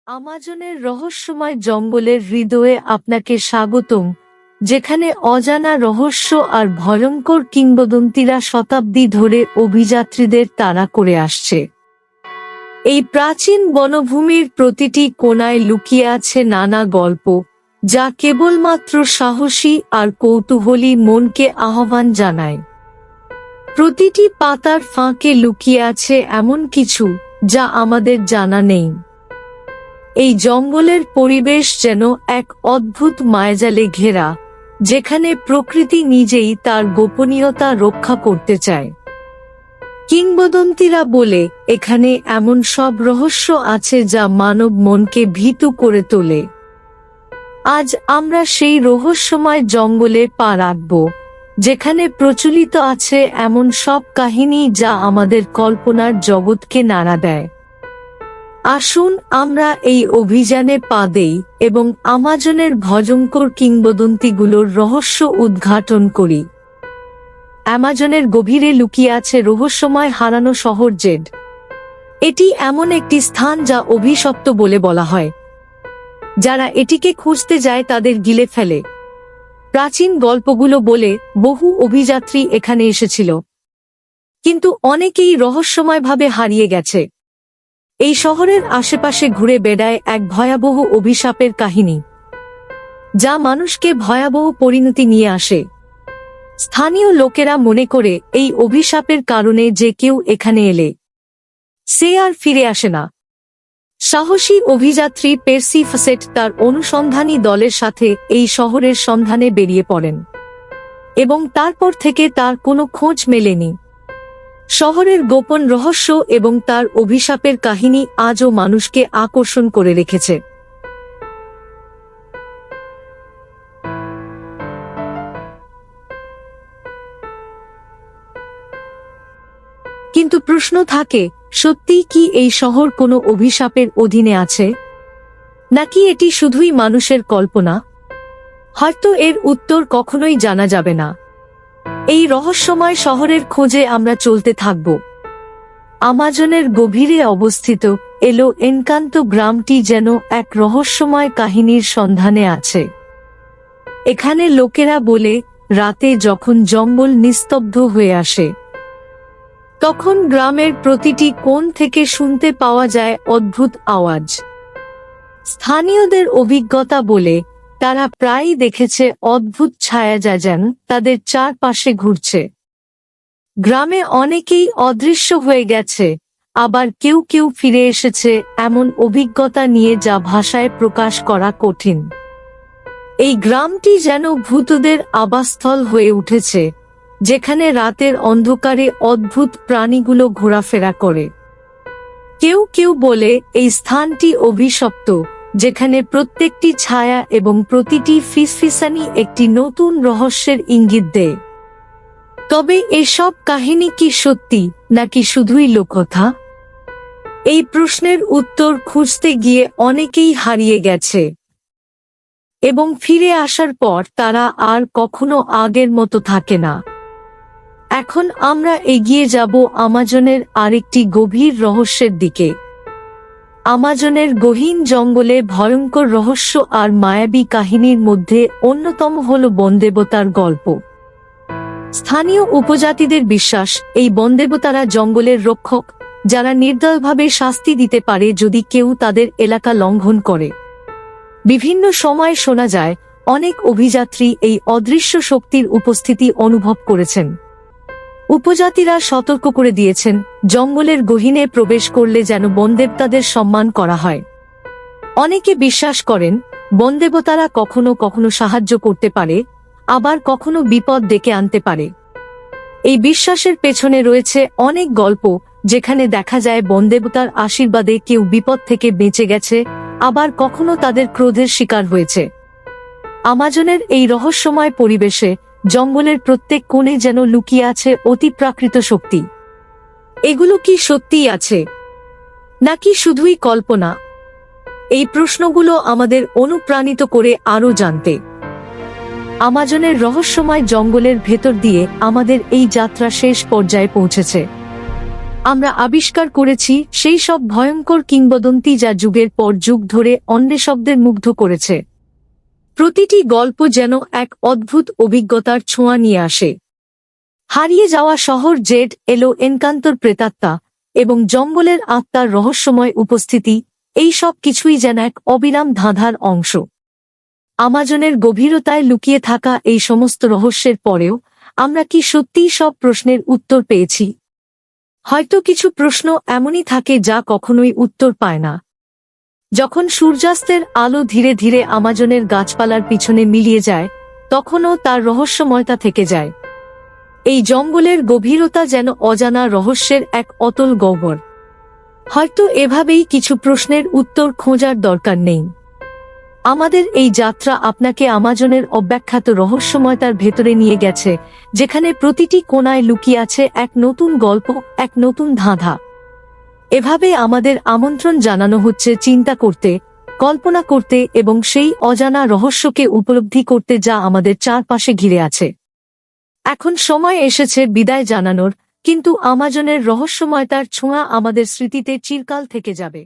আমাজনের রহস্যময় জঙ্গলের হৃদয়ে আপনাকে স্বাগতম, যেখানে অজানা রহস্য আর ভয়ঙ্কর কিংবদন্তিরা শতাব্দী ধরে অভিযাত্রীদের তাড়া করে আসছে। এই প্রাচীন বনভূমির প্রতিটি কোণায় লুকিয়ে আছে নানা গল্প, যা কেবলমাত্র সাহসী আর কৌতূহলী মনকে আহ্বান জানায়। প্রতিটি পাতার ফাঁকে লুকিয়ে আছে এমন কিছু যা আমাদের জানা নেই। এই জঙ্গলের পরিবেশ যেন এক অদ্ভুত মায়াজালে ঘেরা, যেখানে প্রকৃতি নিজেই তার গোপনীয়তা রক্ষা করতে চায়। কিংবদন্তিরা বলে এখানে এমন সব রহস্য আছে যা মানব মনকে ভীতু করে তোলে। আজ আমরা সেই রহস্যময় জঙ্গলে পা রাখব, যেখানে প্রচলিত আছে এমন সব কাহিনী যা আমাদের কল্পনার জগৎকে নাড়া দেয়। আসুন আমরা এই অভিযানে পা দেই এবং আমাজনের ভয়ঙ্কর কিংবদন্তিগুলোর রহস্য উদ্ঘাটন করি। আমাজনের গভীরে লুকিয়ে আছে রহস্যময় হারানো শহর জেড। এটি এমন একটি স্থান যা অভিশপ্ত বলে বলা হয়। যারা এটিকে খুঁজতে যায় তাদের গিলে ফেলে। প্রাচীন গল্পগুলো বলে বহু অভিযাত্রী এখানে এসেছিল, কিন্তু অনেকেই রহস্যময়ভাবে হারিয়ে গেছে। এই শহরের আশেপাশে ঘুরে বেড়ায় এক ভয়াবহ অভিশাপের কাহিনী, যা মানুষকে ভয়াবহ পরিণতি নিয়ে আসে। স্থানীয় লোকেরা মনে করে এই অভিশাপের কারণে যে কেউ এখানে এলে সে আর ফিরে আসে না। সাহসী অভিযাত্রী পের্সি ফসেট তার অনুসন্ধানী দলের সাথে এই শহরের সন্ধানে বেরিয়ে পড়েন, এবং তারপর থেকে তার কোনো খোঁজ মেলেনি। শহরের গোপন রহস্য এবং তার অভিশাপের কাহিনী আজও মানুষকে আকর্ষণ করে রেখেছে। কিন্তু প্রশ্ন থাকে, সত্যিই কি এই শহর কোনো অভিশাপের অধীনে আছে, নাকি এটি শুধুই মানুষের কল্পনা? হয়তো এর উত্তর কখনোই জানা যাবে না। এই রহস্যময় শহরের খোঁজে আমরা চলতে থাকব। আমাজনের গভীরে অবস্থিত এলো এনকান্তো গ্রামটি যেন এক রহস্যময় কাহিনীর সন্ধানে আছে। এখানে লোকেরা বলে রাতে যখন জঙ্গল নিস্তব্ধ হয়ে আসে, তখন গ্রামের প্রতিটি কোণ থেকে শুনতে পাওয়া যায় অদ্ভুত আওয়াজ। স্থানীয়দের অভিজ্ঞতা বলে তারা প্রায়ই দেখেছে অদ্ভুত ছায়া যা যেন তাদের চারপাশে ঘুরছে। গ্রামে অনেকেই অদৃশ্য হয়ে গেছে, আবার কেউ কেউ ফিরে এসেছে এমন অভিজ্ঞতা নিয়ে যা ভাষায় প্রকাশ করা কঠিন। এই গ্রামটি যেন ভূতদের আবাসস্থল হয়ে উঠেছে, যেখানে রাতের অন্ধকারে অদ্ভুত প্রাণীগুলো ঘোরাফেরা করে। কেউ কেউ বলে এই স্থানটি অভিশপ্ত, যেখানে প্রত্যেকটি ছায়া এবং প্রতিটি ফিসফিসানি একটি নতুন রহস্যের ইঙ্গিত দেয়। তবে এসব কাহিনী কি সত্যি নাকি শুধুই লোককথা? এই প্রশ্নের উত্তর খুঁজতে গিয়ে অনেকেই হারিয়ে গেছে, এবং ফিরে আসার পর তারা আর কখনো আগের মতো থাকে না। এখন আমরা এগিয়ে যাব আমাজনের আরেকটি গভীর রহস্যের দিকে। আমাজনের গহীন জঙ্গলে ভয়ঙ্কর রহস্য আর মায়াবী কাহিনীর মধ্যে অন্যতম হল বনদেবতার গল্প। স্থানীয় উপজাতিদের বিশ্বাস, এই বনদেবতারা জঙ্গলের রক্ষক, যারা নির্দয়ভাবে শাস্তি দিতে পারে যদি কেউ তাদের এলাকা লঙ্ঘন করে। বিভিন্ন সময় শোনা যায় অনেক অভিযাত্রী এই অদৃশ্য শক্তির উপস্থিতি অনুভব করেছেন। উপজাতিরা সতর্ক করে দিয়েছেন, জঙ্গলের গহীনে প্রবেশ করলে যেন বনদেবতাদের সম্মান করা হয়। অনেকে বিশ্বাস করেন বনদেবতারা কখনো কখনো সাহায্য করতে পারে, আবার কখনো বিপদ ডেকে আনতে পারে। এই বিশ্বাসের পেছনে রয়েছে অনেক গল্প, যেখানে দেখা যায় বনদেবতার আশীর্বাদে কেউ বিপদ থেকে বেঁচে গেছে, আবার কখনো তাদের ক্রোধের শিকার হয়েছে। আমাজনের এই রহস্যময় পরিবেশে জঙ্গলের প্রত্যেক কোণে যেন লুকিয়ে আছে অতিপ্রাকৃত শক্তি। এগুলো কি সত্যিই আছে, নাকি শুধুই কল্পনা? এই প্রশ্নগুলো আমাদের অনুপ্রাণিত করে আরো জানতে। আমাজনের রহস্যময় জঙ্গলের ভেতর দিয়ে আমাদের এই যাত্রা শেষ পর্যায়ে পৌঁছেছে। আমরা আবিষ্কার করেছি সেই সব ভয়ঙ্কর কিংবদন্তি যা যুগের পর যুগ ধরে অন্বেষকদের মুগ্ধ করেছে। প্রতিটি গল্প যেন এক অদ্ভুত অভিজ্ঞতার ছোঁয়া নিয়ে আসে। হারিয়ে যাওয়া শহর, জেড এলো এনকান্তর প্রেতাত্মা এবং জঙ্গলের আত্মার রহস্যময় উপস্থিতি, এই সব কিছুই যেন এক অবিরাম ধাঁধার অংশ। আমাজনের গভীরতায় লুকিয়ে থাকা এই সমস্ত রহস্যের পরেও আমরা কি সত্যিই সব প্রশ্নের উত্তর পেয়েছি? হয়তো কিছু প্রশ্ন এমনই থাকে যা কখনোই উত্তর পায় না। যখন সূর্যাস্তের আলো ধীরে ধীরে আমাজনের গাছপালার পিছনে মিলিয়ে যায়, তখনও তার রহস্যময়তা থেকে যায়। এই জঙ্গলের গভীরতা যেন অজানা রহস্যের এক অতল গহ্বর। হয়তো এভাবেই কিছু প্রশ্নের উত্তর খোঁজার দরকার নেই। আমাদের এই যাত্রা আপনাকে আমাজনের অব্যাখ্যাত রহস্যময়তার ভেতরে নিয়ে গেছে, যেখানে প্রতিটি কোণায় লুকিয়ে আছে এক নতুন গল্প, এক নতুন ধাঁধা। এভাবে আমাদের আমন্ত্রণ জানানো হচ্ছে চিন্তা করতে, কল্পনা করতে এবং সেই অজানা রহস্যকে উপলব্ধি করতে যা আমাদের চারপাশে ঘিরে আছে। এখন সময় এসেছে বিদায় জানানোর, কিন্তু আমাজনের রহস্যময়তার ছোঁয়া আমাদের স্মৃতিতে চিরকাল থেকে যাবে।